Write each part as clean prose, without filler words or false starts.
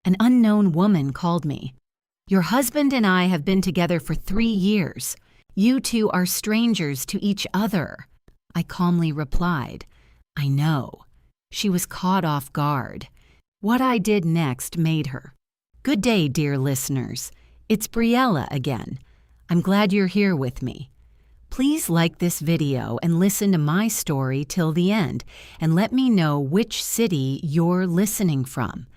An unknown woman called me. "Your husband and I have been together for 3 years. You two are strangers to each other." I calmly replied, "I know." She was caught off guard. What I did next made her. "Good day, dear listeners. It's Briella again. I'm glad you're here with me. Please like this video and listen to my story till the end, and let me know which city you're listening from.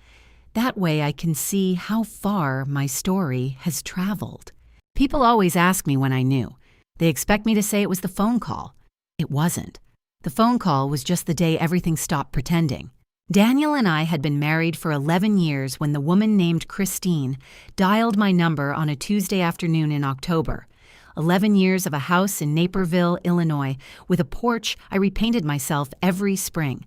That way I can see how far my story has traveled." People always ask me when I knew. They expect me to say it was the phone call. It wasn't. The phone call was just the day everything stopped pretending. Daniel and I had been married for 11 years when the woman named Christine dialed my number on a Tuesday afternoon in October. 11 years of a house in Naperville, Illinois, with a porch I repainted myself every spring.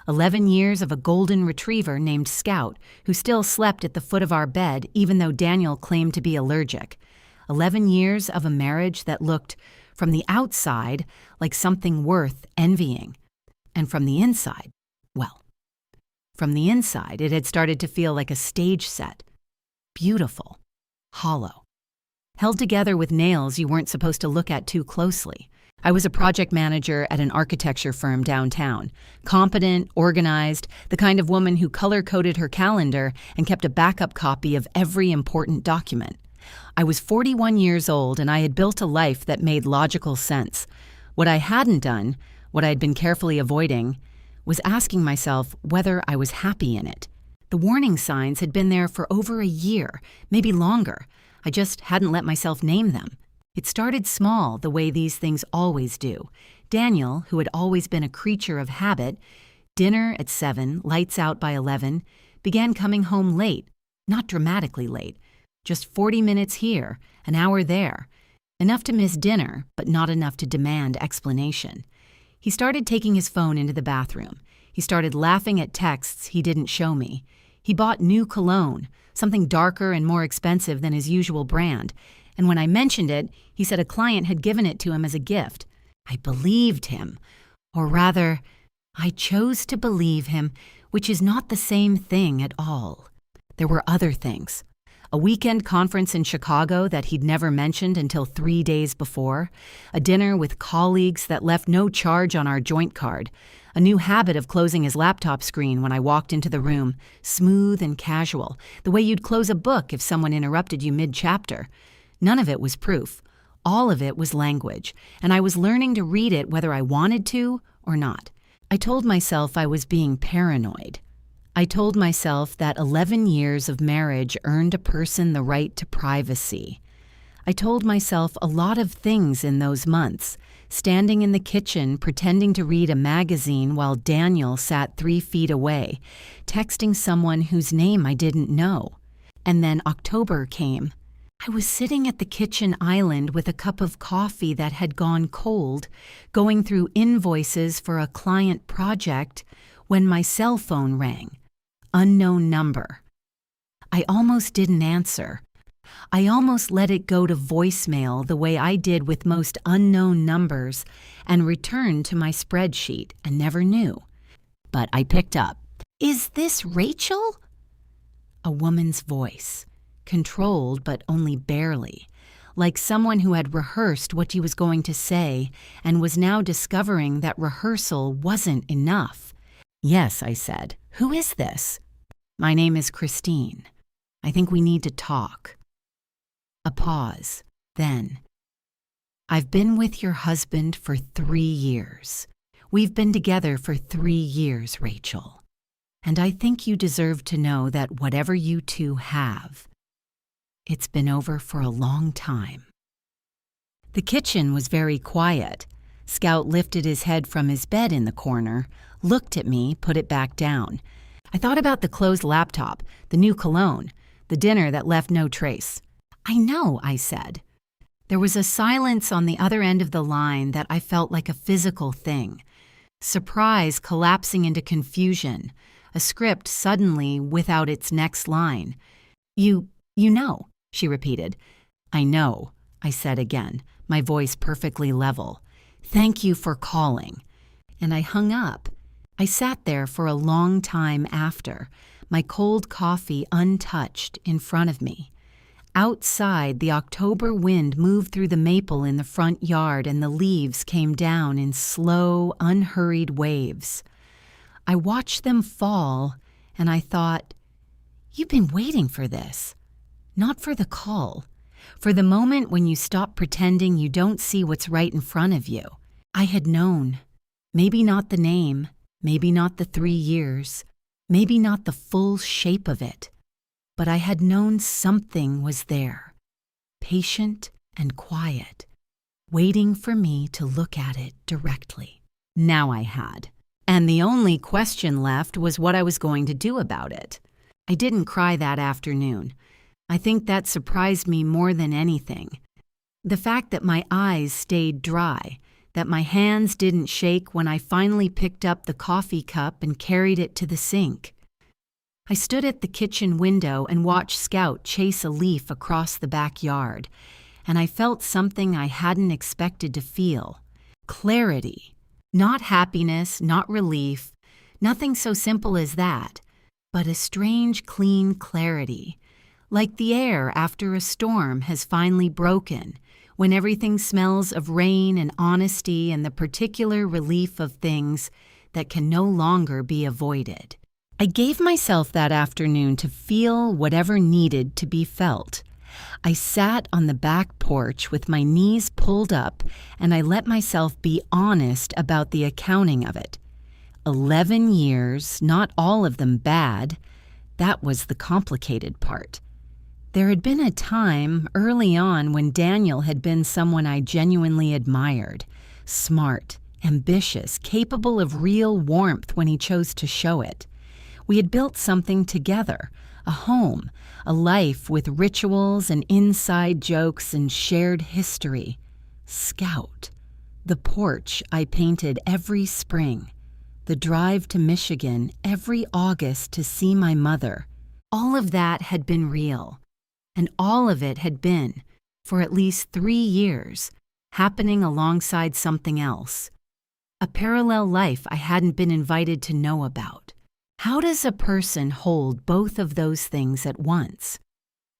11 years of a golden retriever named Scout, who still slept at the foot of our bed even though Daniel claimed to be allergic. 11 years of a marriage that looked, from the outside, like something worth envying. And from the inside, well, from the inside it had started to feel like a stage set. Beautiful. Hollow. Held together with nails you weren't supposed to look at too closely. I was a project manager at an architecture firm downtown. Competent, organized, the kind of woman who color-coded her calendar and kept a backup copy of every important document. I was 41 years old and I had built a life that made logical sense. What I hadn't done, what I had been carefully avoiding, was asking myself whether I was happy in it. The warning signs had been there for over a year, maybe longer. I just hadn't let myself name them. It started small, the way these things always do. Daniel, who had always been a creature of habit, dinner at 7, lights out by 11, began coming home late, not dramatically late, just 40 minutes here, an hour there, enough to miss dinner, but not enough to demand explanation. He started taking his phone into the bathroom. He started laughing at texts he didn't show me. He bought new cologne, something darker and more expensive than his usual brand, and when I mentioned it, he said a client had given it to him as a gift. I believed him. Or rather, I chose to believe him, which is not the same thing at all. There were other things. A weekend conference in Chicago that he'd never mentioned until 3 days before, a dinner with colleagues that left no charge on our joint card, a new habit of closing his laptop screen when I walked into the room, smooth and casual, the way you'd close a book if someone interrupted you mid-chapter. None of it was proof. All of it was language, and I was learning to read it whether I wanted to or not. I told myself I was being paranoid. I told myself that 11 years of marriage earned a person the right to privacy. I told myself a lot of things in those months, standing in the kitchen pretending to read a magazine while Daniel sat 3 feet away, texting someone whose name I didn't know. And then October came. I was sitting at the kitchen island with a cup of coffee that had gone cold, going through invoices for a client project, when my cell phone rang. Unknown number. I almost didn't answer. I almost let it go to voicemail the way I did with most unknown numbers and returned to my spreadsheet and never knew. But I picked up. "Is this Rachel?" A woman's voice. Controlled but only barely, like someone who had rehearsed what he was going to say and was now discovering that rehearsal wasn't enough. "Yes," I said. "Who is this?" "My name is Christine. I think we need to talk." A pause. Then, "I've been with your husband for 3 years. We've been together for 3 years, Rachel. And I think you deserve to know that whatever you two have, it's been over for a long time." The kitchen was very quiet. Scout lifted his head from his bed in the corner, looked at me, put it back down. I thought about the closed laptop, the new cologne, the dinner that left no trace. "I know," I said. There was a silence on the other end of the line that I felt like a physical thing. Surprise collapsing into confusion, a script suddenly without its next line. You know," she repeated. "I know," I said again, my voice perfectly level. "Thank you for calling." And I hung up. I sat there for a long time after, my cold coffee untouched in front of me. Outside, the October wind moved through the maple in the front yard and the leaves came down in slow, unhurried waves. I watched them fall and I thought, you've been waiting for this. Not for the call. For the moment when you stop pretending you don't see what's right in front of you. I had known. Maybe not the name, maybe not the 3 years, maybe not the full shape of it. But I had known something was there, patient and quiet, waiting for me to look at it directly. Now I had. And the only question left was what I was going to do about it. I didn't cry that afternoon. I think that surprised me more than anything. The fact that my eyes stayed dry, that my hands didn't shake when I finally picked up the coffee cup and carried it to the sink. I stood at the kitchen window and watched Scout chase a leaf across the backyard, and I felt something I hadn't expected to feel. Clarity. Not happiness, not relief, nothing so simple as that, but a strange, clean clarity, like the air after a storm has finally broken, when everything smells of rain and honesty and the particular relief of things that can no longer be avoided. I gave myself that afternoon to feel whatever needed to be felt. I sat on the back porch with my knees pulled up, and I let myself be honest about the accounting of it. 11 years, not all of them bad. That was the complicated part. There had been a time early on when Daniel had been someone I genuinely admired. Smart, ambitious, capable of real warmth when he chose to show it. We had built something together, a home, a life with rituals and inside jokes and shared history. Scout. The porch I painted every spring. The drive to Michigan every August to see my mother. All of that had been real. And all of it had been, for at least 3 years, happening alongside something else. A parallel life I hadn't been invited to know about. How does a person hold both of those things at once?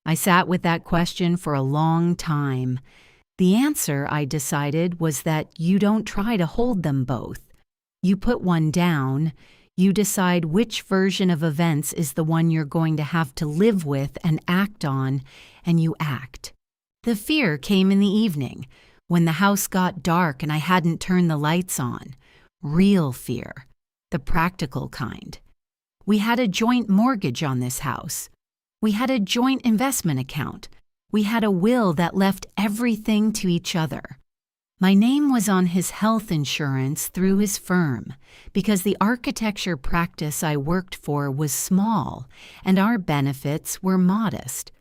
I sat with that question for a long time. The answer, I decided, was that you don't try to hold them both. You put one down, you decide which version of events is the one you're going to have to live with and act on, and you act. The fear came in the evening, when the house got dark and I hadn't turned the lights on. Real fear, the practical kind. We had a joint mortgage on this house. We had a joint investment account. We had a will that left everything to each other. My name was on his health insurance through his firm because the architecture practice I worked for was small and our benefits were modest.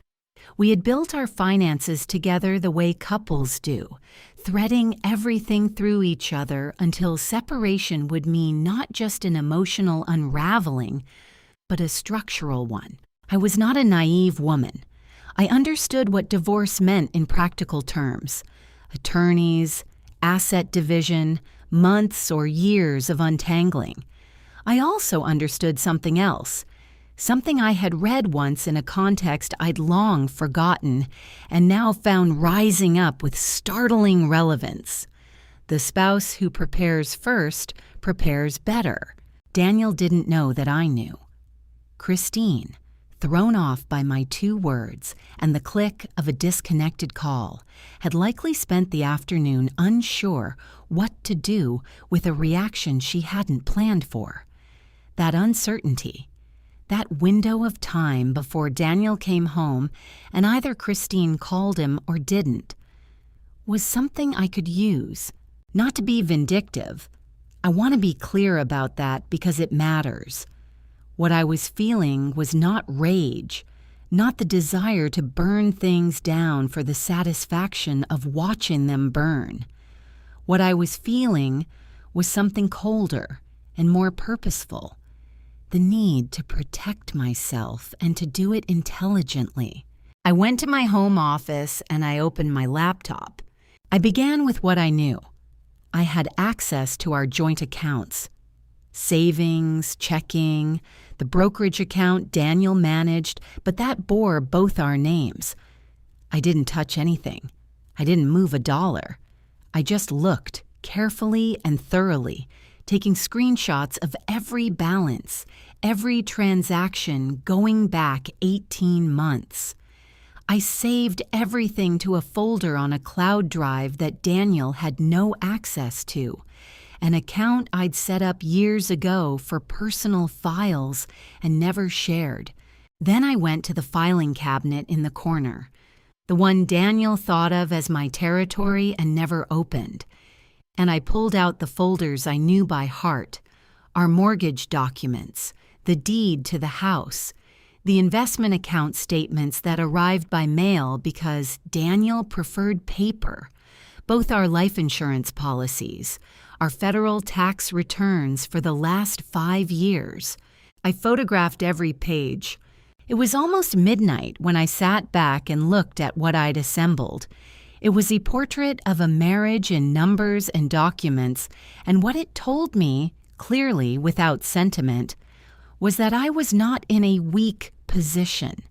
We had built our finances together the way couples do, threading everything through each other until separation would mean not just an emotional unraveling, but a structural one. I was not a naive woman. I understood what divorce meant in practical terms. Attorneys, asset division, months or years of untangling. I also understood something else, something I had read once in a context I'd long forgotten and now found rising up with startling relevance. The spouse who prepares first prepares better. Daniel didn't know that I knew. Christine, thrown off by my 2 words and the click of a disconnected call, had likely spent the afternoon unsure what to do with a reaction she hadn't planned for. That uncertainty, that window of time before Daniel came home and either Christine called him or didn't, was something I could use. Not to be vindictive. I want to be clear about that because it matters. What I was feeling was not rage, not the desire to burn things down for the satisfaction of watching them burn. What I was feeling was something colder and more purposeful, the need to protect myself and to do it intelligently. I went to my home office and I opened my laptop. I began with what I knew. I had access to our joint accounts. Savings, checking, the brokerage account Daniel managed, but that bore both our names. I didn't touch anything. I didn't move a dollar. I just looked carefully and thoroughly, taking screenshots of every balance, every transaction going back 18 months. I saved everything to a folder on a cloud drive that Daniel had no access to, an account I'd set up years ago for personal files and never shared. Then I went to the filing cabinet in the corner, the one Daniel thought of as my territory and never opened, and I pulled out the folders I knew by heart, our mortgage documents, the deed to the house, the investment account statements that arrived by mail because Daniel preferred paper, both our life insurance policies, our federal tax returns for the last 5 years. I photographed every page. It was almost midnight when I sat back and looked at what I'd assembled. It was a portrait of a marriage in numbers and documents, and what it told me, clearly without sentiment, was that I was not in a weak position.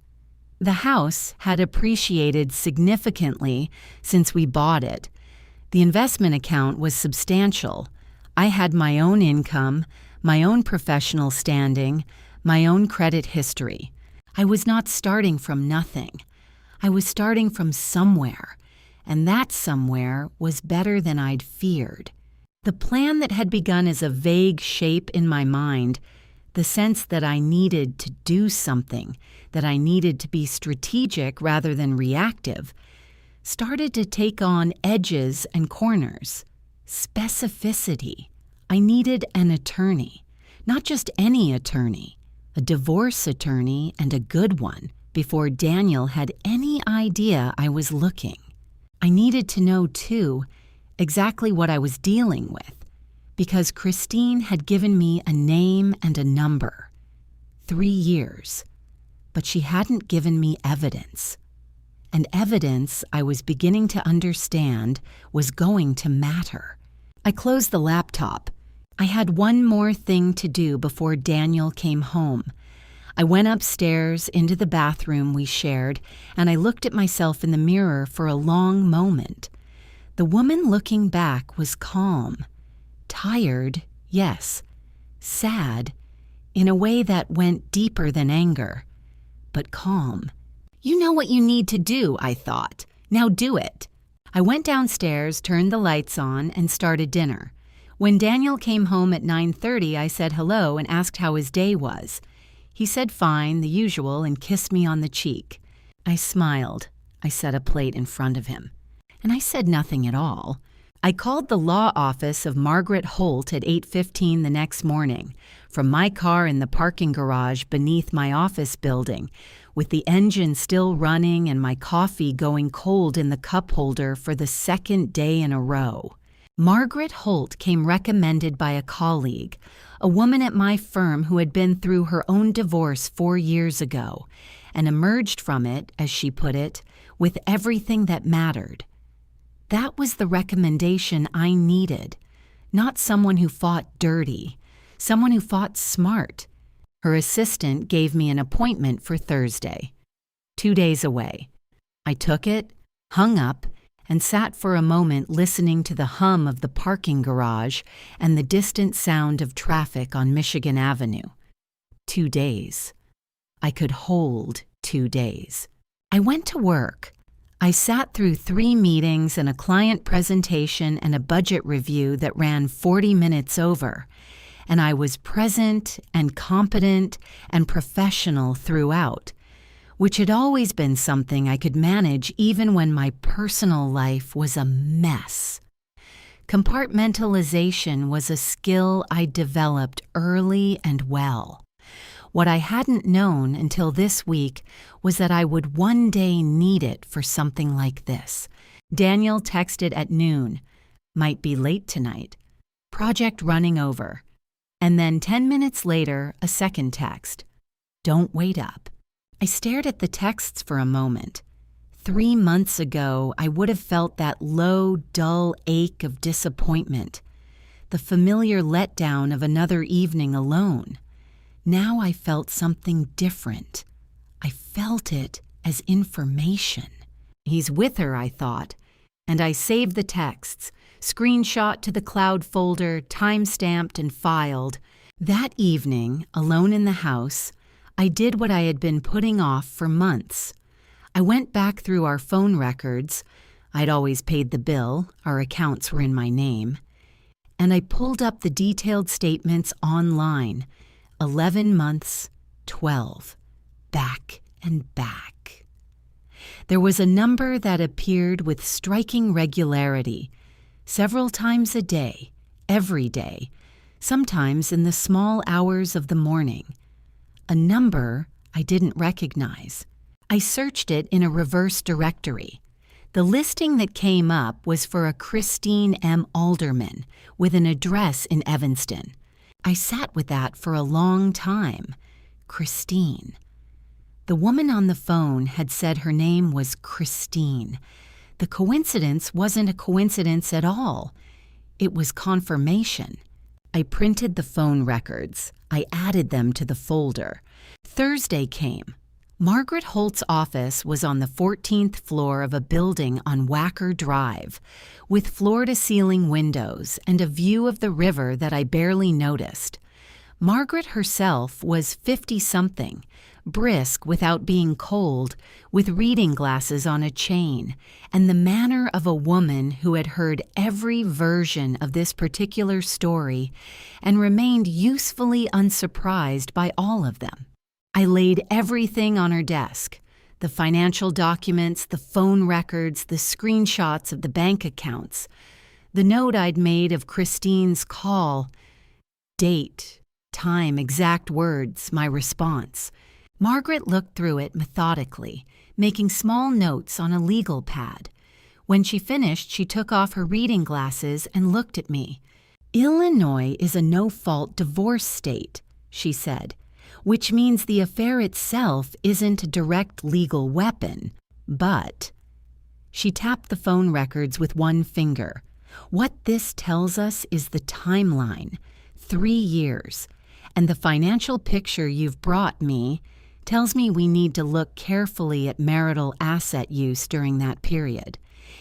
The house had appreciated significantly since we bought it. The investment account was substantial. I had my own income, my own professional standing, my own credit history. I was not starting from nothing. I was starting from somewhere, and that somewhere was better than I'd feared. The plan that had begun as a vague shape in my mind, the sense that I needed to do something, that I needed to be strategic rather than reactive, started to take on edges and corners. Specificity. I needed an attorney, not just any attorney, a divorce attorney and a good one, before Daniel had any idea I was looking. I needed to know, too, exactly what I was dealing with, because Christine had given me a name and a number. 3 years. But she hadn't given me evidence. And evidence I was beginning to understand was going to matter. I closed the laptop. I had one more thing to do before Daniel came home. I went upstairs into the bathroom we shared, and I looked at myself in the mirror for a long moment. The woman looking back was calm. Tired, yes. Sad, in a way that went deeper than anger. But calm. You know what you need to do, I thought. Now do it. I went downstairs, turned the lights on, and started dinner. When Daniel came home at 9:30, I said hello and asked how his day was. He said fine, the usual, and kissed me on the cheek. I smiled. I set a plate in front of him. And I said nothing at all. I called the law office of Margaret Holt at 8:15 the next morning, from my car in the parking garage beneath my office building, with the engine still running and my coffee going cold in the cup holder for the second day in a row. Margaret Holt came recommended by a colleague, a woman at my firm who had been through her own divorce 4 years ago, and emerged from it, as she put it, with everything that mattered. That was the recommendation I needed, not someone who fought dirty, someone who fought smart. Her assistant gave me an appointment for Thursday, 2 days away. I took it, hung up, and sat for a moment listening to the hum of the parking garage and the distant sound of traffic on Michigan Avenue. 2 days. I could hold 2 days. I went to work. I sat through 3 meetings and a client presentation and a budget review that ran 40 minutes over, and I was present and competent and professional throughout, which had always been something I could manage even when my personal life was a mess. Compartmentalization was a skill I developed early and well. What I hadn't known until this week was that I would one day need it for something like this. Daniel texted at noon, "Might be late tonight. Project running over." And then 10 minutes later, a second text, "Don't wait up." I stared at the texts for a moment. 3 months ago, I would have felt that low, dull ache of disappointment. the familiar letdown of another evening alone. Now I felt something different. I felt it as information. He's with her, I thought, and I saved the texts, screenshot to the cloud folder, time-stamped and filed. That evening, alone in the house, I did what I had been putting off for months. I went back through our phone records. I'd always paid the bill, our accounts were in my name, and I pulled up the detailed statements online. 11 months, 12, back and back. There was a number that appeared with striking regularity, several times a day, every day, sometimes in the small hours of the morning. A number I didn't recognize. I searched it in a reverse directory. The listing that came up was for a Christine M. Alderman with an address in Evanston. I sat with that for a long time. Christine. The woman on the phone had said her name was Christine. The coincidence wasn't a coincidence at all. It was confirmation. I printed the phone records. I added them to the folder. Thursday came. Margaret Holt's office was on the 14th floor of a building on Wacker Drive, with floor-to-ceiling windows and a view of the river that I barely noticed. Margaret herself was 50-something, brisk without being cold, with reading glasses on a chain, and the manner of a woman who had heard every version of this particular story and remained usefully unsurprised by all of them. I laid everything on her desk, the financial documents, the phone records, the screenshots of the bank accounts, the note I'd made of Christine's call, date, time, exact words, my response. Margaret looked through it methodically, making small notes on a legal pad. When she finished, she took off her reading glasses and looked at me. "Illinois is a no-fault divorce state," she said, "which means the affair itself isn't a direct legal weapon, but—" She tapped the phone records with one finger. "What this tells us is the timeline, 3 years, and the financial picture you've brought me tells me we need to look carefully at marital asset use during that period.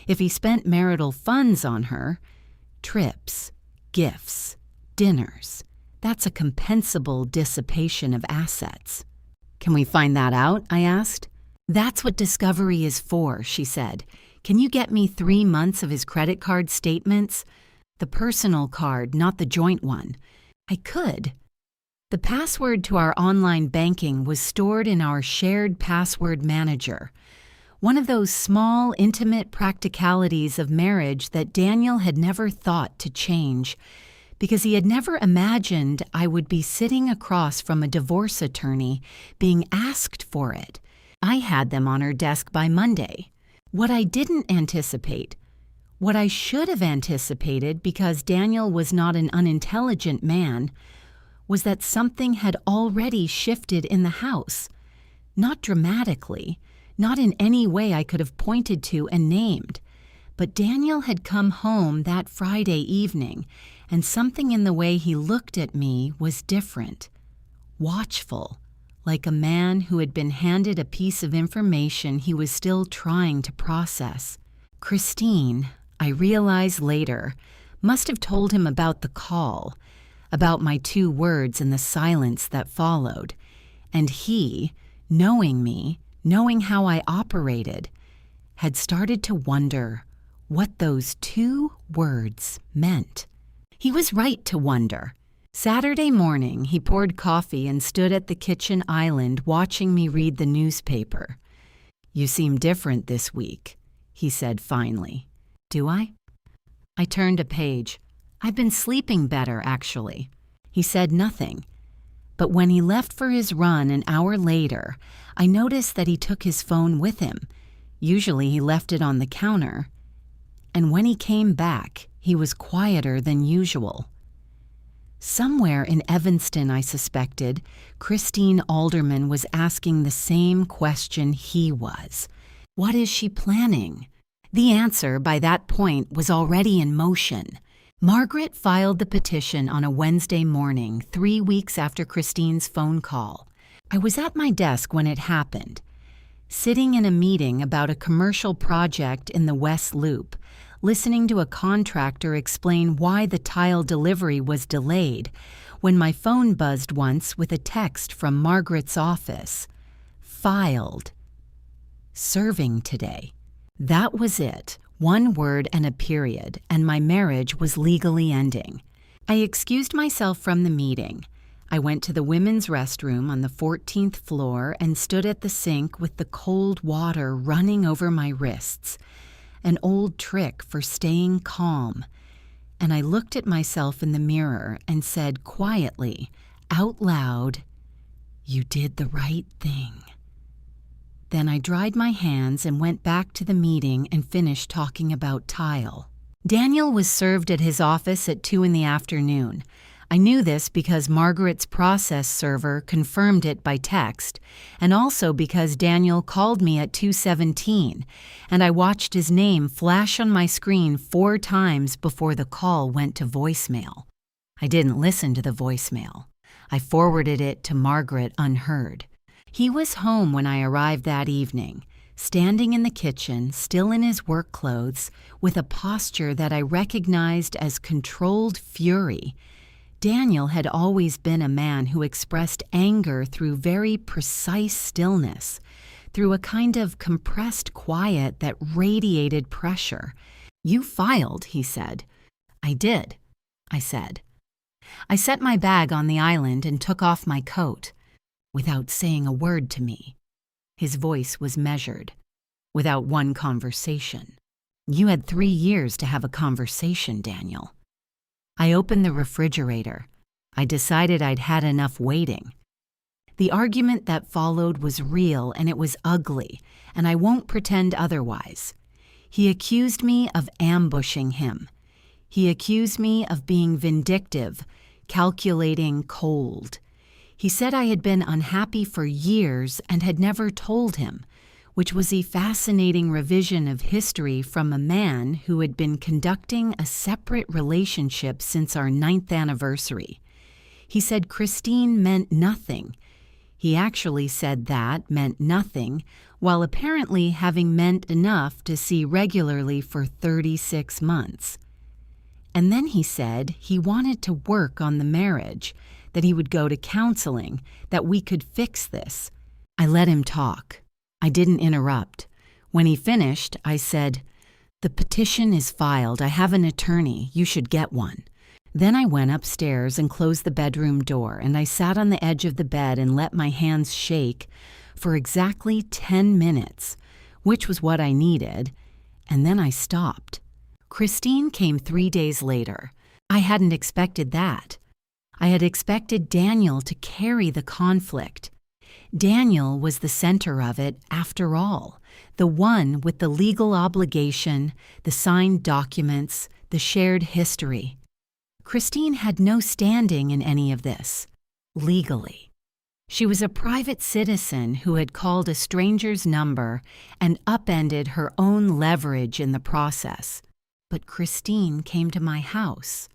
If he spent marital funds on her, trips, gifts, dinners, that's a compensable dissipation of assets." "Can we find that out?" I asked. "That's what discovery is for," she said. "Can you get me 3 months of his credit card statements? The personal card, not the joint one." I could. The password to our online banking was stored in our shared password manager, one of those small, intimate practicalities of marriage that Daniel had never thought to change, because he had never imagined I would be sitting across from a divorce attorney being asked for it. I had them on her desk by Monday. What I didn't anticipate, what I should have anticipated because Daniel was not an unintelligent man, was that something had already shifted in the house. Not dramatically, not in any way I could have pointed to and named, but Daniel had come home that Friday evening, and something in the way he looked at me was different, watchful, like a man who had been handed a piece of information he was still trying to process. Christine, I realized later, must have told him about the call, about my 2 words and the silence that followed, and he, knowing me, knowing how I operated, had started to wonder what those 2 words meant. He was right to wonder. Saturday morning, he poured coffee and stood at the kitchen island watching me read the newspaper. "You seem different this week," he said finally. "Do I?" I turned a page. "I've been sleeping better, actually." He said nothing. But when he left for his run an hour later, I noticed that he took his phone with him. Usually he left it on the counter. And when he came back, he was quieter than usual. Somewhere in Evanston, I suspected, Christine Alderman was asking the same question he was. What is she planning? The answer, by that point, was already in motion. Margaret filed the petition on a Wednesday morning, 3 weeks after Christine's phone call. I was at my desk when it happened, sitting in a meeting about a commercial project in the West Loop, listening to a contractor explain why the tile delivery was delayed, when my phone buzzed once with a text from Margaret's office. Filed. Serving today. That was it. One word and a period, and my marriage was legally ending. I excused myself from the meeting. I went to the women's restroom on the 14th floor and stood at the sink with the cold water running over my wrists, an old trick for staying calm. And I looked at myself in the mirror and said quietly, out loud, "You did the right thing." Then I dried my hands and went back to the meeting and finished talking about tile. Daniel was served at his office at 2 in the afternoon. I knew this because Margaret's process server confirmed it by text, and also because Daniel called me at 2:17, and I watched his name flash on my screen 4 times before the call went to voicemail. I didn't listen to the voicemail. I forwarded it to Margaret unheard. He was home when I arrived that evening, standing in the kitchen, still in his work clothes, with a posture that I recognized as controlled fury. Daniel had always been a man who expressed anger through very precise stillness, through a kind of compressed quiet that radiated pressure. "You filed," he said. "I did," I said. I set my bag on the island and took off my coat. Without saying a word to me. His voice was measured. Without one conversation. "You had 3 years to have a conversation, Daniel." I opened the refrigerator. I decided I'd had enough waiting. The argument that followed was real and it was ugly, and I won't pretend otherwise. He accused me of ambushing him. He accused me of being vindictive, calculating, cold. He said I had been unhappy for years and had never told him, which was a fascinating revision of history from a man who had been conducting a separate relationship since our 9th anniversary. He said Christine meant nothing. He actually said that meant nothing, while apparently having meant enough to see regularly for 36 months. And then he said he wanted to work on the marriage, that he would go to counseling, that we could fix this. I let him talk. I didn't interrupt. When he finished, I said, "The petition is filed. I have an attorney. You should get one." Then I went upstairs and closed the bedroom door, and I sat on the edge of the bed and let my hands shake for exactly 10 minutes, which was what I needed, and then I stopped. Christine came 3 days later. I hadn't expected that. I had expected Daniel to carry the conflict. Daniel was the center of it, after all, the one with the legal obligation, the signed documents, the shared history. Christine had no standing in any of this, legally. She was a private citizen who had called a stranger's number and upended her own leverage in the process. But Christine came to my house.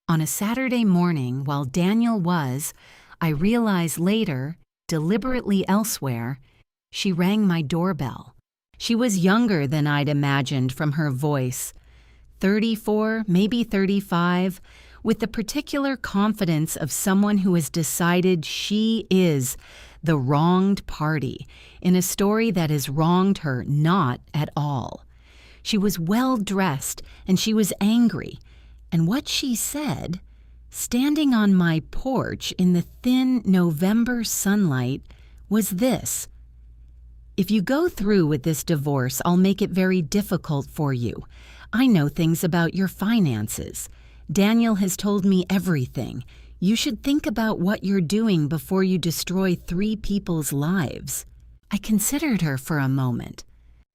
On a Saturday morning, while Daniel was, I realized later, deliberately elsewhere, she rang my doorbell. She was younger than I'd imagined from her voice, 34, maybe 35, with the particular confidence of someone who has decided she is the wronged party in a story that has wronged her not at all. She was well dressed and she was angry. And what she said, standing on my porch in the thin November sunlight, was this: "If you go through with this divorce, I'll make it very difficult for you. I know things about your finances. Daniel has told me everything. You should think about what you're doing before you destroy 3 people's lives." I considered her for a moment.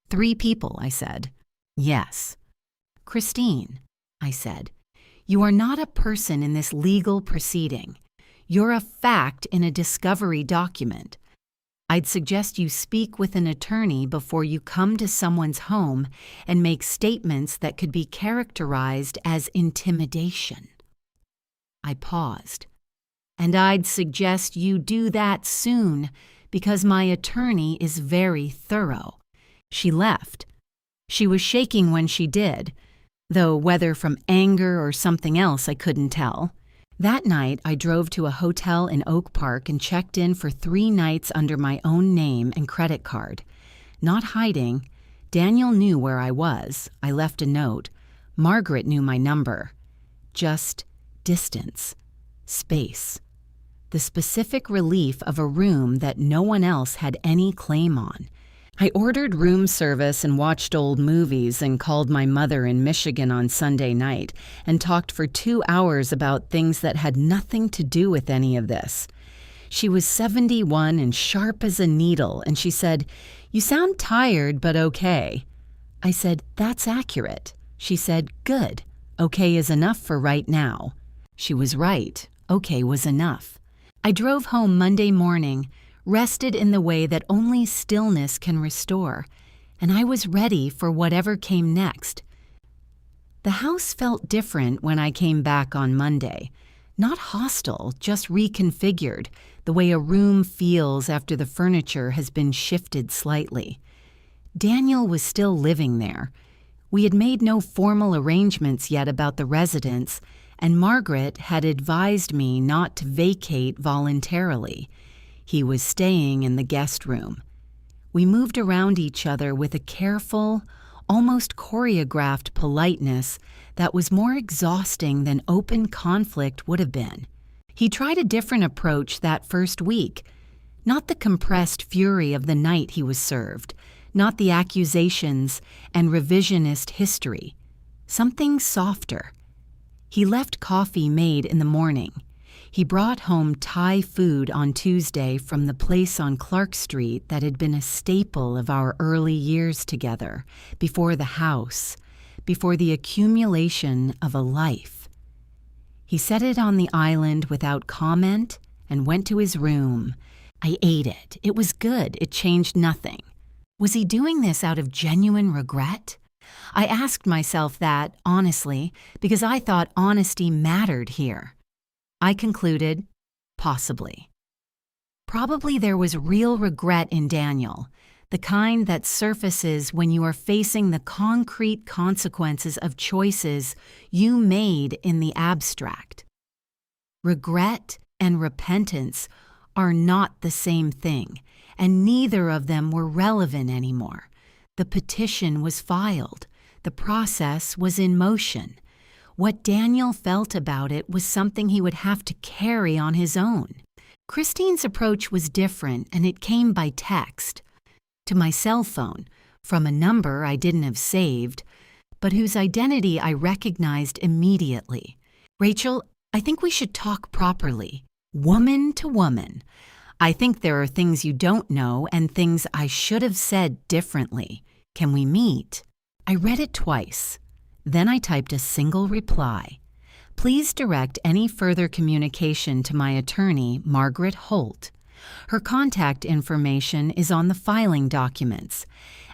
3 people, I said. "Yes." "Christine," I said, "you are not a person in this legal proceeding. You're a fact in a discovery document." I'd suggest you speak with an attorney before you come to someone's home and make statements that could be characterized as intimidation. I paused. And I'd suggest you do that soon, because my attorney is very thorough. She left. She was shaking when she did, though whether from anger or something else I couldn't tell. That night, I drove to a hotel in Oak Park and checked in for 3 nights under my own name and credit card. Not hiding, Daniel knew where I was. I left a note. Margaret knew my number. Just distance, space. The specific relief of a room that no one else had any claim on. I ordered room service and watched old movies and called my mother in Michigan on Sunday night and talked for 2 hours about things that had nothing to do with any of this. She was 71 and sharp as a needle, and she said, "You sound tired, but okay." I said, "That's accurate." She said, "Good. Okay is enough for right now." She was right. Okay was enough. I drove home Monday morning, rested in the way that only stillness can restore, and I was ready for whatever came next. The house felt different when I came back on Monday. Not hostile, just reconfigured, the way a room feels after the furniture has been shifted slightly. Daniel was still living there. We had made no formal arrangements yet about the residence, and Margaret had advised me not to vacate voluntarily. He was staying in the guest room. We moved around each other with a careful, almost choreographed politeness that was more exhausting than open conflict would have been. He tried a different approach that first week. Not the compressed fury of the night he was served, not the accusations and revisionist history. Something softer. He left coffee made in the morning. He brought home Thai food on Tuesday from the place on Clark Street that had been a staple of our early years together, before the house, before the accumulation of a life. He set it on the island without comment and went to his room. I ate it. It was good. It changed nothing. Was he doing this out of genuine regret? I asked myself that, honestly, because I thought honesty mattered here. I concluded, possibly. Probably there was real regret in Daniel, the kind that surfaces when you are facing the concrete consequences of choices you made in the abstract. Regret and repentance are not the same thing, and neither of them were relevant anymore. The petition was filed. The process was in motion. What Daniel felt about it was something he would have to carry on his own. Christine's approach was different, and it came by text. To my cell phone, from a number I didn't have saved, but whose identity I recognized immediately. "Rachel, I think we should talk properly, woman to woman. I think there are things you don't know and things I should have said differently. Can we meet?" I read it twice. Then I typed a single reply. "Please direct any further communication to my attorney, Margaret Holt. Her contact information is on the filing documents,"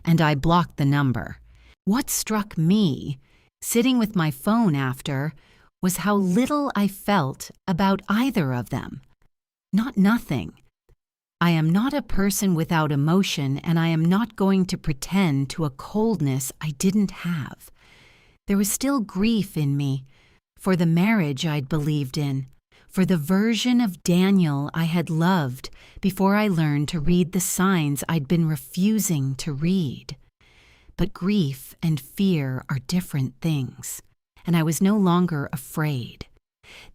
and I blocked the number. What struck me, sitting with my phone after, was how little I felt about either of them. Not nothing. I am not a person without emotion, and I am not going to pretend to a coldness I didn't have. There was still grief in me, for the marriage I'd believed in, for the version of Daniel I had loved before I learned to read the signs I'd been refusing to read. But grief and fear are different things, and I was no longer afraid.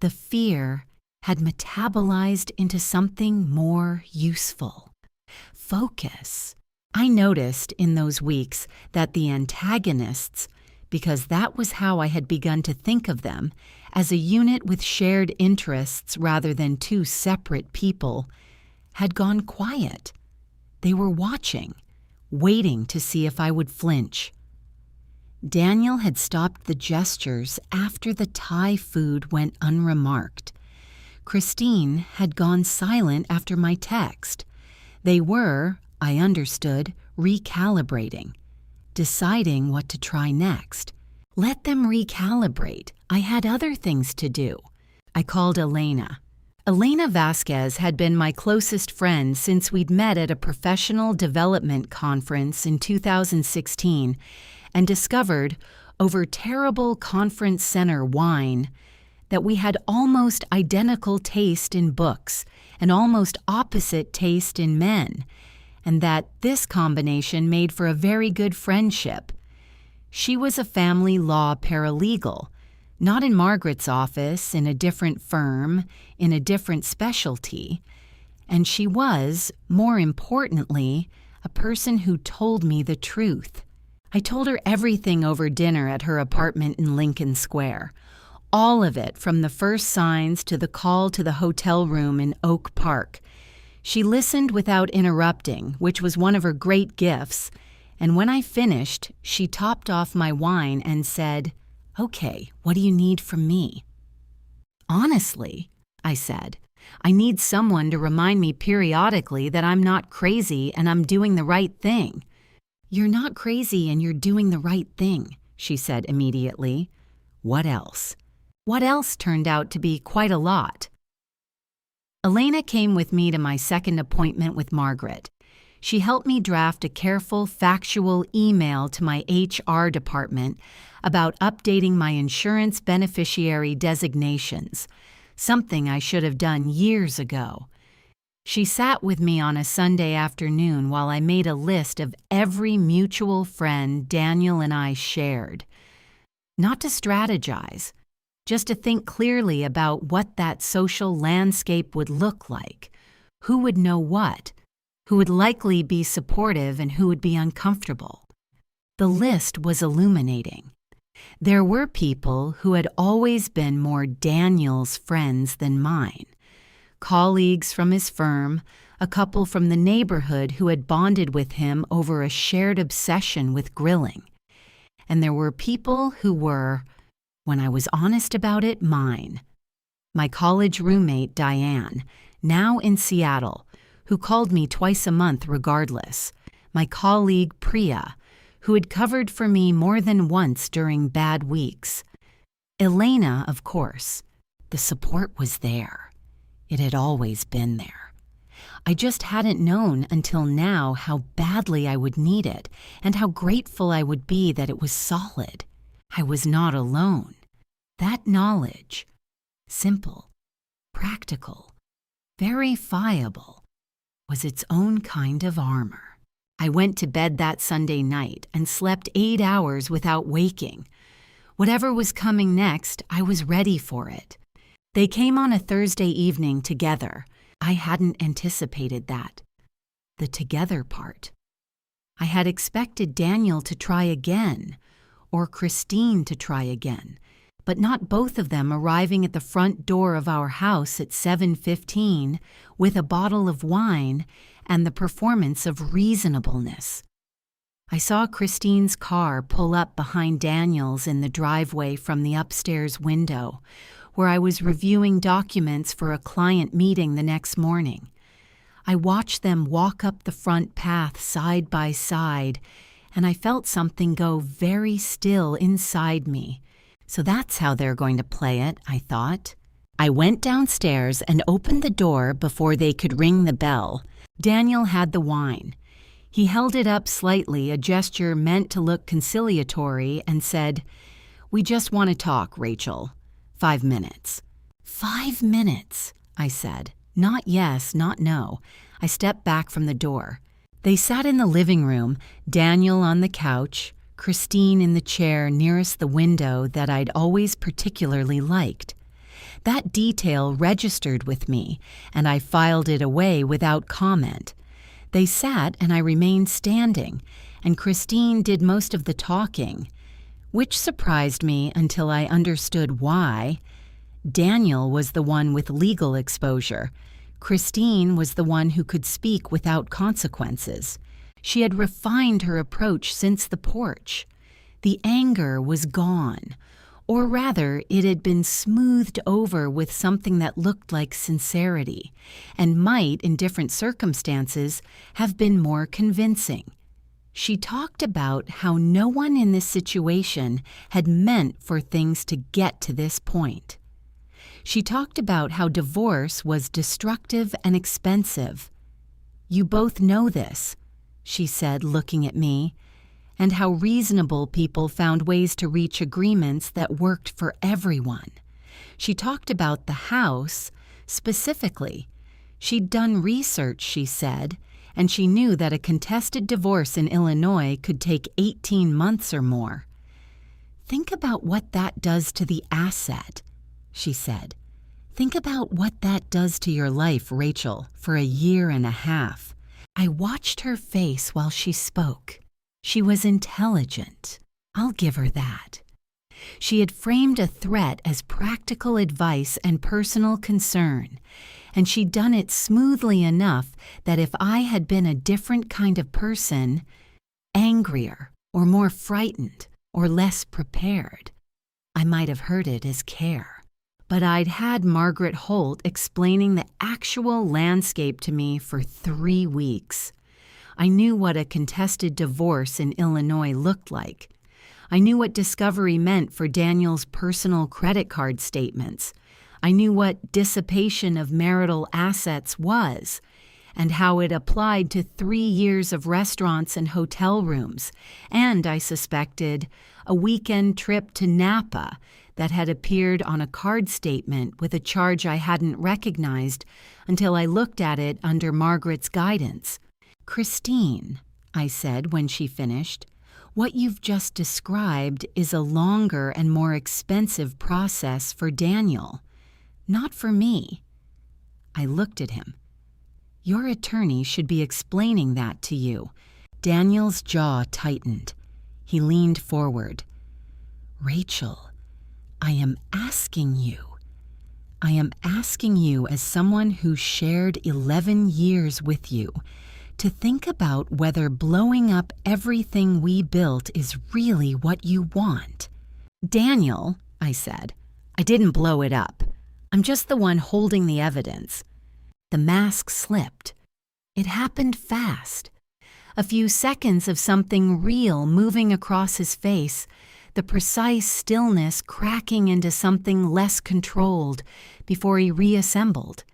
The fear had metabolized into something more useful. Focus. I noticed in those weeks that the antagonists, because that was how I had begun to think of them, as a unit with shared interests rather than two separate people, had gone quiet. They were watching, waiting to see if I would flinch. Daniel had stopped the gestures after the Thai food went unremarked. Christine had gone silent after my text. They were, I understood, recalibrating, deciding what to try next. Let them recalibrate. I had other things to do. I called Elena. Elena Vasquez had been my closest friend since we'd met at a professional development conference in 2016 and discovered, over terrible conference center wine, that we had almost identical taste in books and almost opposite taste in men, and that this combination made for a very good friendship. She was a family law paralegal, not in Margaret's office, in a different firm, in a different specialty, and she was, more importantly, a person who told me the truth. I told her everything over dinner at her apartment in Lincoln Square. All of it, from the first signs to the call to the hotel room in Oak Park. She listened without interrupting, which was one of her great gifts, and when I finished, she topped off my wine and said, "Okay, what do you need from me?" "Honestly," I said, "I need someone to remind me periodically that I'm not crazy and I'm doing the right thing." "You're not crazy and you're doing the right thing," she said immediately. "What else?" What else turned out to be quite a lot. Elena came with me to my second appointment with Margaret. She helped me draft a careful, factual email to my HR department about updating my insurance beneficiary designations, something I should have done years ago. She sat with me on a Sunday afternoon while I made a list of every mutual friend Daniel and I shared. Not to strategize, just to think clearly about what that social landscape would look like, who would know what, who would likely be supportive and who would be uncomfortable. The list was illuminating. There were people who had always been more Daniel's friends than mine. Colleagues from his firm, a couple from the neighborhood who had bonded with him over a shared obsession with grilling. And there were people who were, when I was honest about it, mine. My college roommate, Diane, now in Seattle, who called me twice a month regardless. My colleague, Priya, who had covered for me more than once during bad weeks. Elena, of course. The support was there. It had always been there. I just hadn't known until now how badly I would need it and how grateful I would be that it was solid. I was not alone. That knowledge, simple, practical, verifiable, was its own kind of armor. I went to bed that Sunday night and slept 8 hours without waking. Whatever was coming next, I was ready for it. They came on a Thursday evening together. I hadn't anticipated that. The together part. I had expected Daniel to try again, or Christine to try again, but not both of them arriving at the front door of our house at 7:15 with a bottle of wine and the performance of reasonableness. I saw Christine's car pull up behind Daniel's in the driveway from the upstairs window, where I was reviewing documents for a client meeting the next morning. I watched them walk up the front path side by side, and I felt something go very still inside me. So that's how they're going to play it, I thought. I went downstairs and opened the door before they could ring the bell. Daniel had the wine. He held it up slightly, a gesture meant to look conciliatory, and said, "We just want to talk, Rachel. 5 minutes." 5 minutes, I said. Not yes, not no. I stepped back from the door. They sat in the living room, Daniel on the couch, Christine in the chair nearest the window that I'd always particularly liked. That detail registered with me, and I filed it away without comment. They sat and I remained standing, and Christine did most of the talking, which surprised me until I understood why. Daniel was the one with legal exposure. Christine was the one who could speak without consequences. She had refined her approach since the porch. The anger was gone. Or rather, it had been smoothed over with something that looked like sincerity, and might, in different circumstances, have been more convincing. She talked about how no one in this situation had meant for things to get to this point. She talked about how divorce was destructive and expensive. "You both know this," she said, looking at me, and how reasonable people found ways to reach agreements that worked for everyone. She talked about the house, specifically. She'd done research, she said, and she knew that a contested divorce in Illinois could take 18 months or more. "Think about what that does to the asset," she said. "Think about what that does to your life, Rachel, for a year and a half." I watched her face while she spoke. She was intelligent. I'll give her that. She had framed a threat as practical advice and personal concern, and she'd done it smoothly enough that if I had been a different kind of person, angrier or more frightened or less prepared, I might have heard it as care. But I'd had Margaret Holt explaining the actual landscape to me for 3 weeks. I knew what a contested divorce in Illinois looked like. I knew what discovery meant for Daniel's personal credit card statements. I knew what dissipation of marital assets was, and how it applied to 3 years of restaurants and hotel rooms, and, I suspected, a weekend trip to Napa that had appeared on a card statement with a charge I hadn't recognized until I looked at it under Margaret's guidance. "Christine," I said when she finished, "what you've just described is a longer and more expensive process for Daniel, not for me." I looked at him. "Your attorney should be explaining that to you." Daniel's jaw tightened. He leaned forward. "Rachel, I am asking you. I am asking you as someone who shared 11 years with you to think about whether blowing up everything we built is really what you want." "Daniel," I said, "I didn't blow it up. I'm just the one holding the evidence." The mask slipped. It happened fast. A few seconds of something real moving across his face, the precise stillness cracking into something less controlled before he reassembled.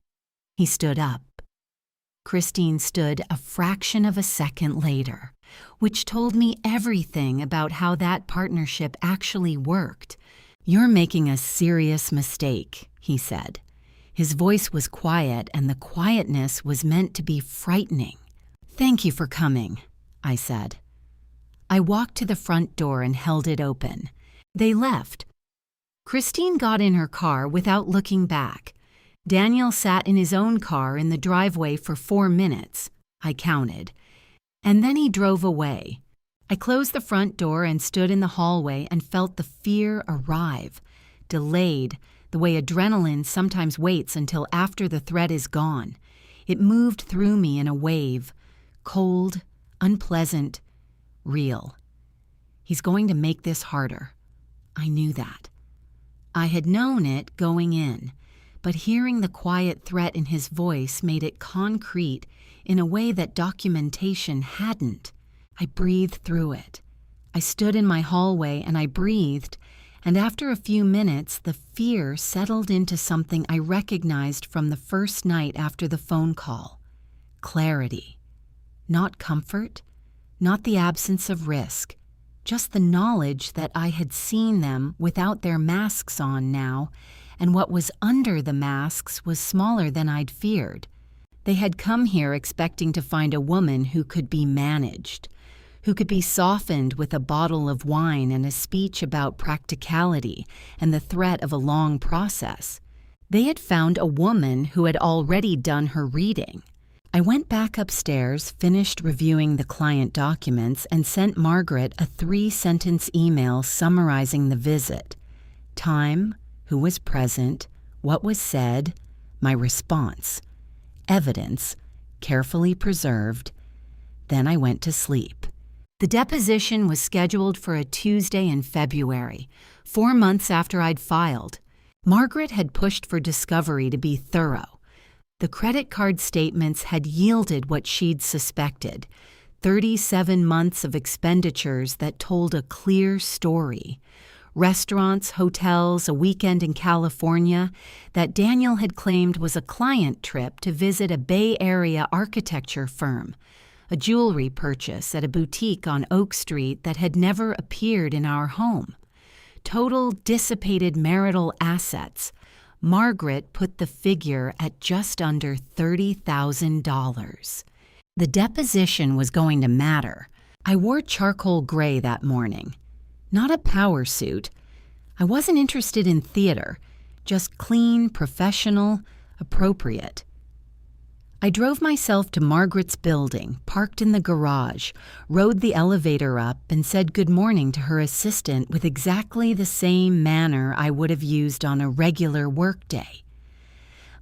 He stood up. Christine stood a fraction of a second later, which told me everything about how that partnership actually worked. "You're making a serious mistake," he said. His voice was quiet, and the quietness was meant to be frightening. "Thank you for coming," I said. I walked to the front door and held it open. They left. Christine got in her car without looking back. Daniel sat in his own car in the driveway for 4 minutes, I counted, and then he drove away. I closed the front door and stood in the hallway and felt the fear arrive, delayed, the way adrenaline sometimes waits until after the threat is gone. It moved through me in a wave, cold, unpleasant, real. He's going to make this harder. I knew that. I had known it going in, but hearing the quiet threat in his voice made it concrete in a way that documentation hadn't. I breathed through it. I stood in my hallway and I breathed, and after a few minutes, the fear settled into something I recognized from the first night after the phone call. Clarity. Not comfort, not the absence of risk, just the knowledge that I had seen them without their masks on now, and what was under the masks was smaller than I'd feared. They had come here expecting to find a woman who could be managed, who could be softened with a bottle of wine and a speech about practicality and the threat of a long process. They had found a woman who had already done her reading. I went back upstairs, finished reviewing the client documents, and sent Margaret a 3-sentence email summarizing the visit. Time, who was present, what was said, my response. Evidence, carefully preserved. Then I went to sleep. The deposition was scheduled for a Tuesday in February, 4 months after I'd filed. Margaret had pushed for discovery to be thorough. The credit card statements had yielded what she'd suspected, 37 months of expenditures that told a clear story. Restaurants, hotels, a weekend in California that Daniel had claimed was a client trip to visit a Bay Area architecture firm, a jewelry purchase at a boutique on Oak Street that had never appeared in our home. Total dissipated marital assets. Margaret put the figure at just under $30,000. The deposition was going to matter. I wore charcoal gray that morning. Not a power suit. I wasn't interested in theater, just clean, professional, appropriate. I drove myself to Margaret's building, parked in the garage, rode the elevator up, and said good morning to her assistant with exactly the same manner I would have used on a regular workday.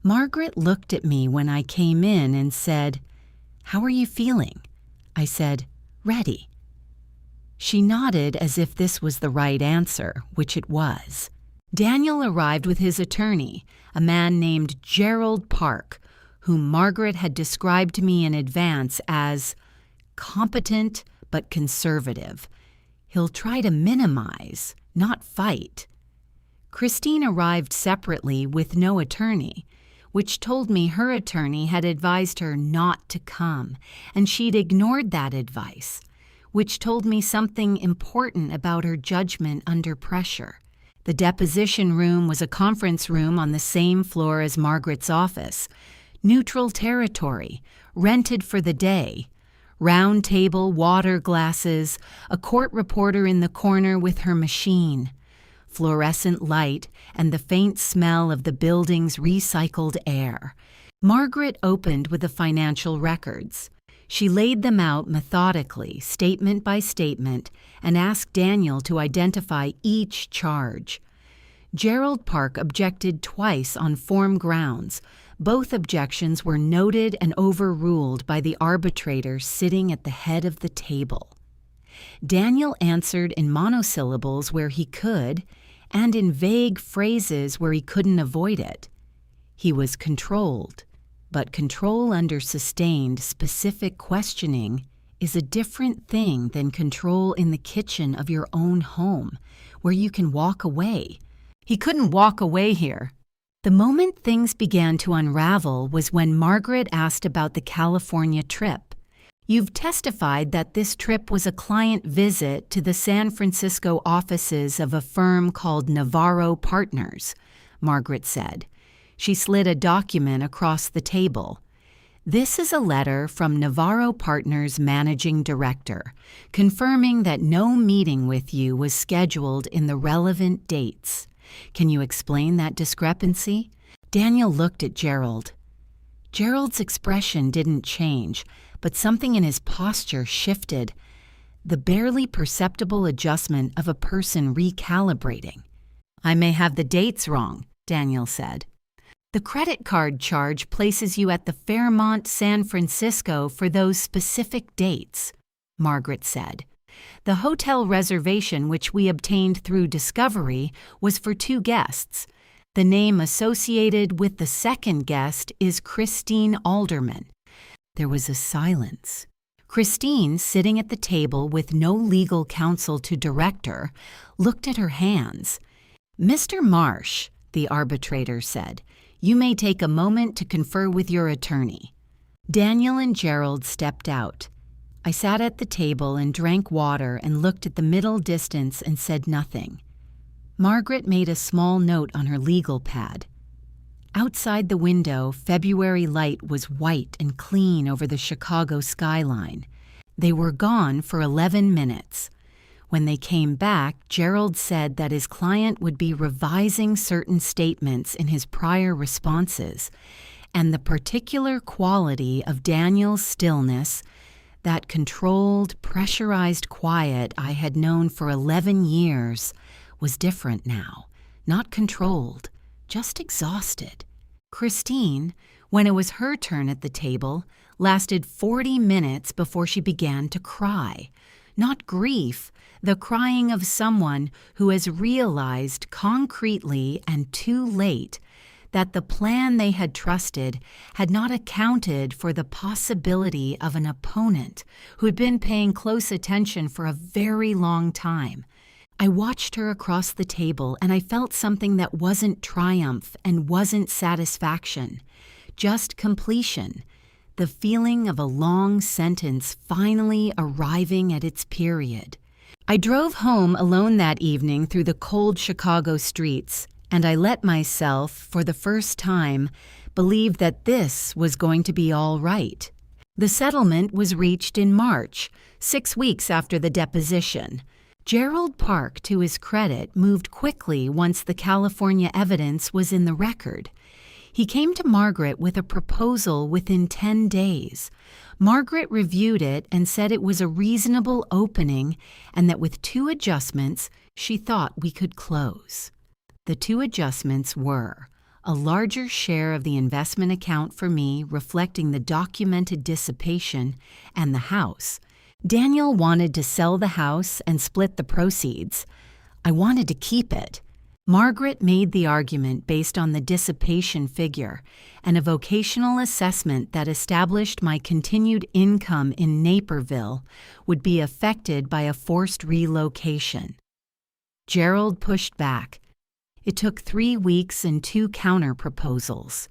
Margaret looked at me when I came in and said, "How are you feeling?" I said, "Ready." She nodded as if this was the right answer, which it was. Daniel arrived with his attorney, a man named Gerald Park, whom Margaret had described to me in advance as competent but conservative. He'll try to minimize, not fight. Christine arrived separately with no attorney, which told me her attorney had advised her not to come, and she'd ignored that advice, which told me something important about her judgment under pressure. The deposition room was a conference room on the same floor as Margaret's office. Neutral territory, rented for the day. Round table, water glasses, a court reporter in the corner with her machine. Fluorescent light and the faint smell of the building's recycled air. Margaret opened with the financial records. She laid them out methodically, statement by statement, and asked Daniel to identify each charge. Gerald Park objected twice on form grounds. Both objections were noted and overruled by the arbitrator sitting at the head of the table. Daniel answered in monosyllables where he could, and in vague phrases where he couldn't avoid it. He was controlled, but control under sustained, specific questioning is a different thing than control in the kitchen of your own home, where you can walk away. He couldn't walk away here. The moment things began to unravel was when Margaret asked about the California trip. "You've testified that this trip was a client visit to the San Francisco offices of a firm called Navarro Partners," Margaret said. She slid a document across the table. "This is a letter from Navarro Partners' managing director, confirming that no meeting with you was scheduled in the relevant dates. Can you explain that discrepancy?" Daniel looked at Gerald. Gerald's expression didn't change, but something in his posture shifted, the barely perceptible adjustment of a person recalibrating. "I may have the dates wrong," Daniel said. "The credit card charge places you at the Fairmont San Francisco for those specific dates," Margaret said. "The hotel reservation which we obtained through discovery was for 2 guests. The name associated with the second guest is Christine Alderman." There was a silence. Christine, sitting at the table with no legal counsel to direct her, looked at her hands. "Mr. Marsh," the arbitrator said, "you may take a moment to confer with your attorney." Daniel and Gerald stepped out. I sat at the table and drank water and looked at the middle distance and said nothing. Margaret made a small note on her legal pad. Outside the window, February light was white and clean over the Chicago skyline. They were gone for 11 minutes. When they came back, Gerald said that his client would be revising certain statements in his prior responses, and the particular quality of Daniel's stillness, that controlled, pressurized quiet I had known for 11 years, was different now, not controlled, just exhausted. Christine, when it was her turn at the table, lasted 40 minutes before she began to cry. not grief, the crying of someone who has realized concretely and too late that the plan they had trusted had not accounted for the possibility of an opponent who had been paying close attention for a very long time. I watched her across the table and I felt something that wasn't triumph and wasn't satisfaction, just completion, the feeling of a long sentence finally arriving at its period. I drove home alone that evening through the cold Chicago streets, and I let myself, for the first time, believe that this was going to be all right. The settlement was reached in March, 6 weeks after the deposition. Gerald Park, to his credit, moved quickly once the California evidence was in the record. He came to Margaret with a proposal within 10 days. Margaret reviewed it and said it was a reasonable opening and that with 2 adjustments, she thought we could close. The 2 adjustments were a larger share of the investment account for me, reflecting the documented dissipation, and the house. Daniel wanted to sell the house and split the proceeds. I wanted to keep it. Margaret made the argument based on the dissipation figure and a vocational assessment that established my continued income in Naperville would be affected by a forced relocation. Gerald pushed back. It took 3 weeks and 2 counter-proposals.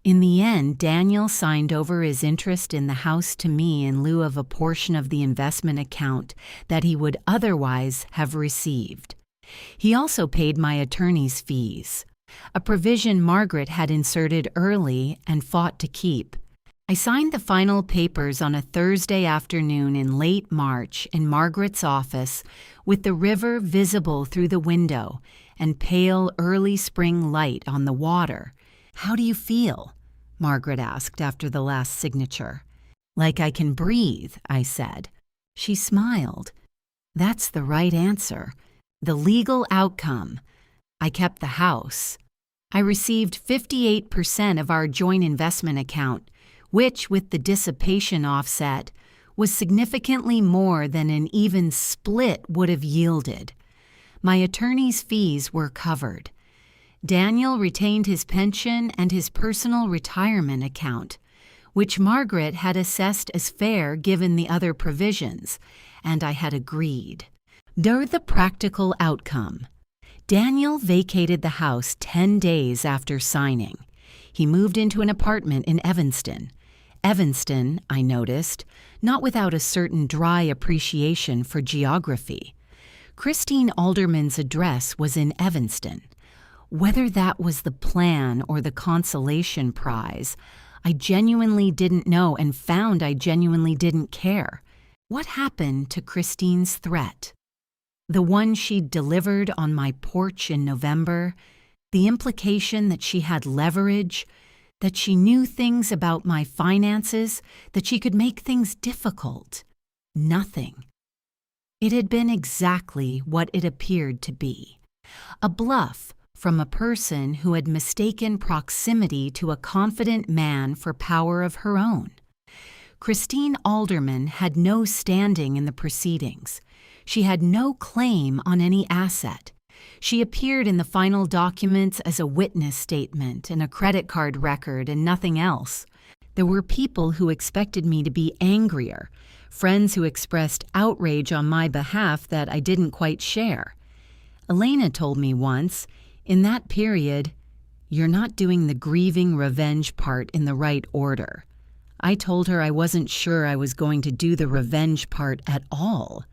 In the end, Daniel signed over his interest in the house to me in lieu of a portion of the investment account that he would otherwise have received. He also paid my attorney's fees, a provision Margaret had inserted early and fought to keep. I signed the final papers on a Thursday afternoon in late March in Margaret's office with the river visible through the window and pale early spring light on the water. "How do you feel?" Margaret asked after the last signature. "Like I can breathe," I said. She smiled. "That's the right answer. The legal outcome. I kept the house. I received 58% of our joint investment account, which, with the dissipation offset, was significantly more than an even split would have yielded. My attorney's fees were covered. Daniel retained his pension and his personal retirement account, which Margaret had assessed as fair given the other provisions, and I had agreed. The practical outcome. Daniel vacated the house 10 days after signing. He moved into an apartment in Evanston. Evanston, I noticed, not without a certain dry appreciation for geography. Christine Alderman's address was in Evanston. Whether that was the plan or the consolation prize, I genuinely didn't know and found I genuinely didn't care. What happened to Christine's threat? The one she'd delivered on my porch in November, the implication that she had leverage, that she knew things about my finances, that she could make things difficult. Nothing. It had been exactly what it appeared to be. A bluff from a person who had mistaken proximity to a confident man for power of her own. Christine Alderman had no standing in the proceedings. She had no claim on any asset. She appeared in the final documents as a witness statement and a credit card record and nothing else. There were people who expected me to be angrier, friends who expressed outrage on my behalf that I didn't quite share. Elena told me once, in that period, "You're not doing the grieving revenge part in the right order." I told her I wasn't sure I was going to do the revenge part at all.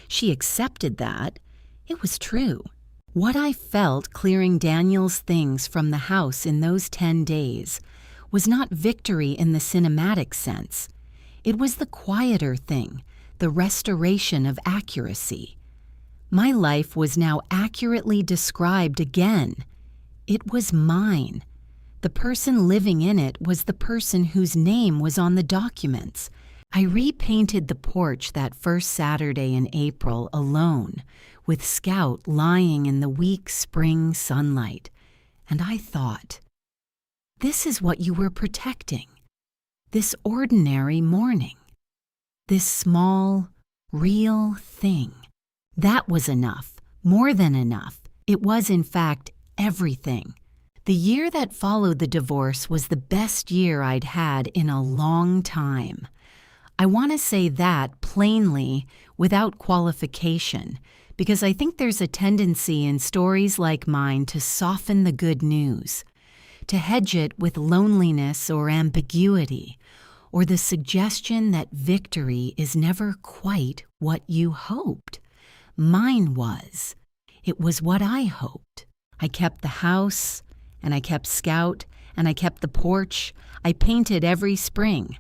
She accepted that. It was true. What I felt clearing Daniel's things from the house in those 10 days was not victory in the cinematic sense. It was the quieter thing, the restoration of accuracy. My life was now accurately described again. It was mine. The person living in it was the person whose name was on the documents. I repainted the porch that first Saturday in April alone, with Scout lying in the weak spring sunlight, and I thought, this is what you were protecting. This ordinary morning. This small, Real thing. That was enough, more than enough. It was, in fact, everything. The year that followed the divorce was the best year I'd had in a long time. I want to say that plainly, without qualification, because I think there's a tendency in stories like mine to soften the good news, to hedge it with loneliness or ambiguity, or the suggestion that victory is never quite what you hoped. Mine was. It was what I hoped. I kept the house, and I kept Scout, and I kept the porch. I painted every spring.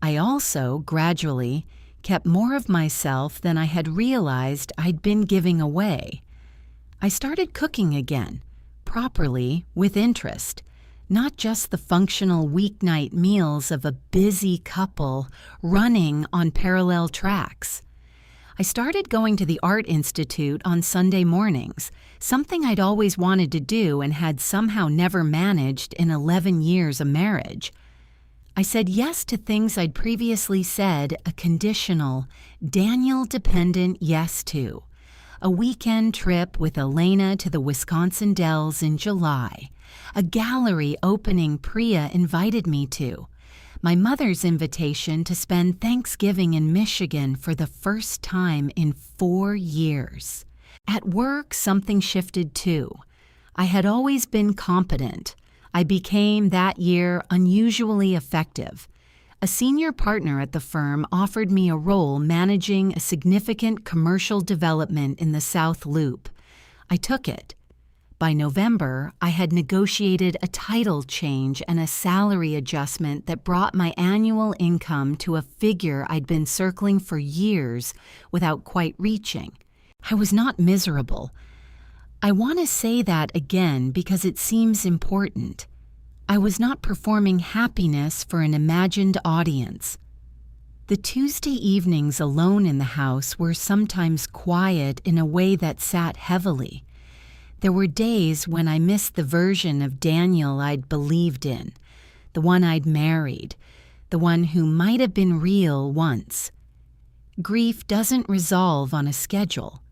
I also, gradually, kept more of myself than I had realized I'd been giving away. I started cooking again, properly, with interest, not just the functional weeknight meals of a busy couple running on parallel tracks. I started going to the Art Institute on Sunday mornings, something I'd always wanted to do and had somehow never managed in 11 years of marriage. I said yes to things I'd previously said a conditional, Daniel-dependent yes to. A weekend trip with Elena to the Wisconsin Dells in July. A gallery opening Priya invited me to. My mother's invitation to spend Thanksgiving in Michigan for the first time in 4 years. At work, something shifted too. I had always been competent. I became, that year, unusually effective. A senior partner at the firm offered me a role managing a significant commercial development in the South Loop. I took it. By November, I had negotiated a title change and a salary adjustment that brought my annual income to a figure I'd been circling for years without quite reaching. I was not miserable. I want to say that again because it seems important. I was not performing happiness for an imagined audience. The Tuesday evenings alone in the house were sometimes quiet in a way that sat heavily. There were days when I missed the version of Daniel I'd believed in, the one I'd married, the one who might have been real once. Grief doesn't resolve on a schedule,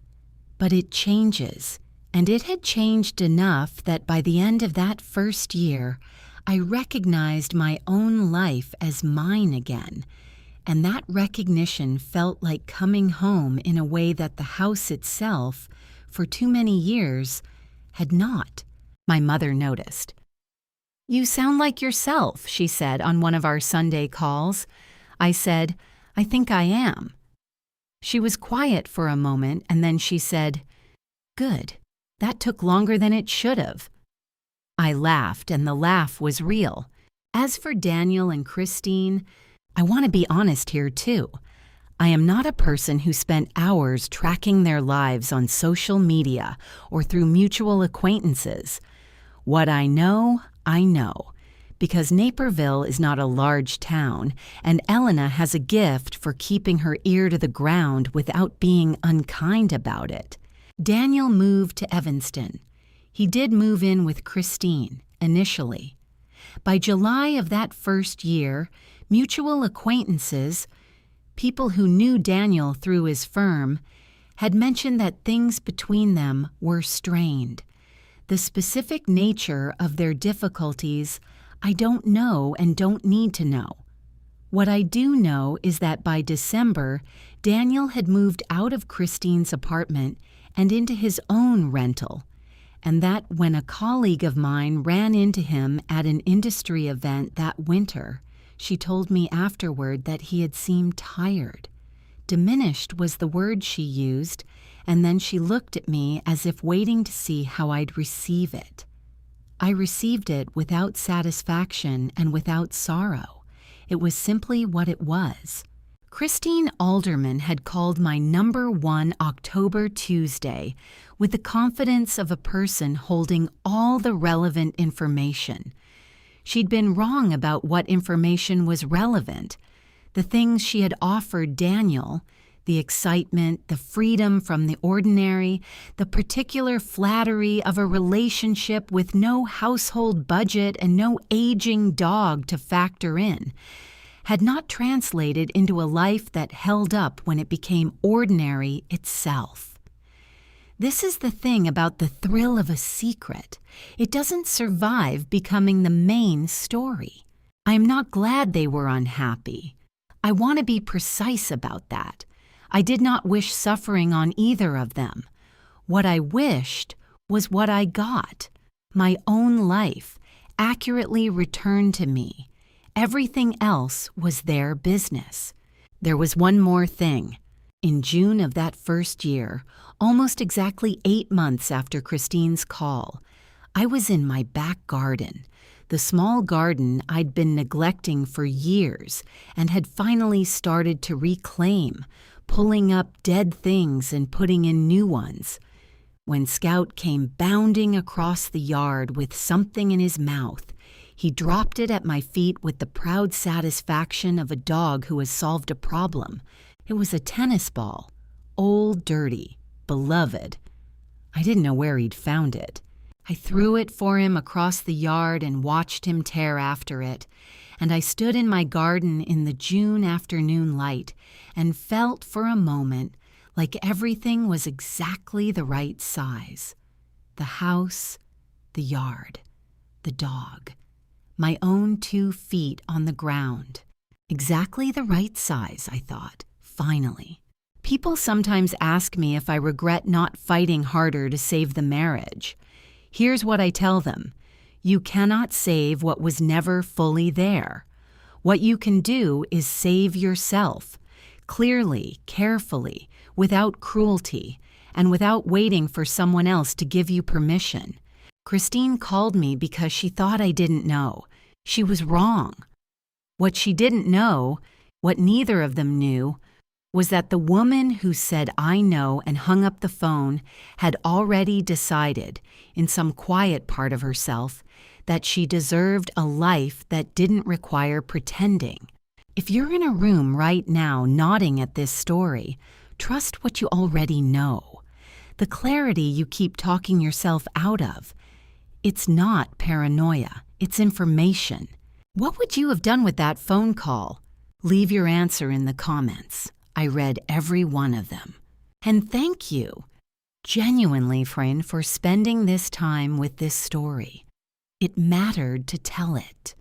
but it changes, and it had changed enough that by the end of that first year, I recognized my own life as mine again, and that recognition felt like coming home in a way that the house itself, for too many years, had not. My mother noticed. "You sound like yourself," she said on one of our Sunday calls. I said, "I think I am." She was quiet for a moment, and then she said, "Good. That took longer than it should have." I laughed, and the laugh was real. As for Daniel and Christine, I want to be honest here too. I am not a person who spent hours tracking their lives on social media or through mutual acquaintances. What I know, because Naperville is not a large town, and Elena has a gift for keeping her ear to the ground without being unkind about it. Daniel moved to Evanston. He did move in with Christine, initially. By July of that first year, mutual acquaintances, people who knew Daniel through his firm, had mentioned that things between them were strained. The specific nature of their difficulties I don't know and don't need to know. What I do know is that by December, Daniel had moved out of Christine's apartment and into his own rental, and that when a colleague of mine ran into him at an industry event that winter, she told me afterward that he had seemed tired. Diminished was the word she used, and then she looked at me as if waiting to see how I'd receive it. I received it without satisfaction and without sorrow. It was simply what it was. Christine Alderman had called my number 1 October Tuesday with the confidence of a person holding all the relevant information. She'd been wrong about what information was relevant. The things she had offered Daniel, the excitement, the freedom from the ordinary, the particular flattery of a relationship with no household budget and no aging dog to factor in, had not translated into a life that held up when it became ordinary itself. This is the thing about the thrill of a secret. It doesn't survive becoming the main story. I am not glad they were unhappy. I want to be precise about that. I did not wish suffering on either of them. What I wished was what I got. My own life, accurately returned to me. Everything else was their business. There was one more thing. In June of that first year, almost exactly 8 months after Christine's call, I was in my back garden, the small garden I'd been neglecting for years and had finally started to reclaim, pulling up dead things and putting in new ones, when Scout came bounding across the yard with something in his mouth. He dropped it at my feet with the proud satisfaction of a dog who has solved a problem. It was a tennis ball, old, dirty, beloved. I didn't know where he'd found it. I threw it for him across the yard and watched him tear after it, and I stood in my garden in the June afternoon light and felt for a moment like everything was exactly the right size. The house, the yard, the dog, my own 2 feet on the ground. Exactly the right size, I thought, finally. People sometimes ask me if I regret not fighting harder to save the marriage. Here's what I tell them. You cannot save what was never fully there. What you can do is save yourself, clearly, carefully, without cruelty, and without waiting for someone else to give you permission. Christine called me because she thought I didn't know. She was wrong. What she didn't know, what neither of them knew, was that the woman who said I know and hung up the phone had already decided, in some quiet part of herself, that she deserved a life that didn't require pretending. If you're in a room right now nodding at this story, trust what you already know. The clarity you keep talking yourself out of. It's not paranoia, it's information. What would you have done with that phone call? Leave your answer in the comments. I read every one of them. And thank you, genuinely, friend, for spending this time with this story. It mattered to tell it.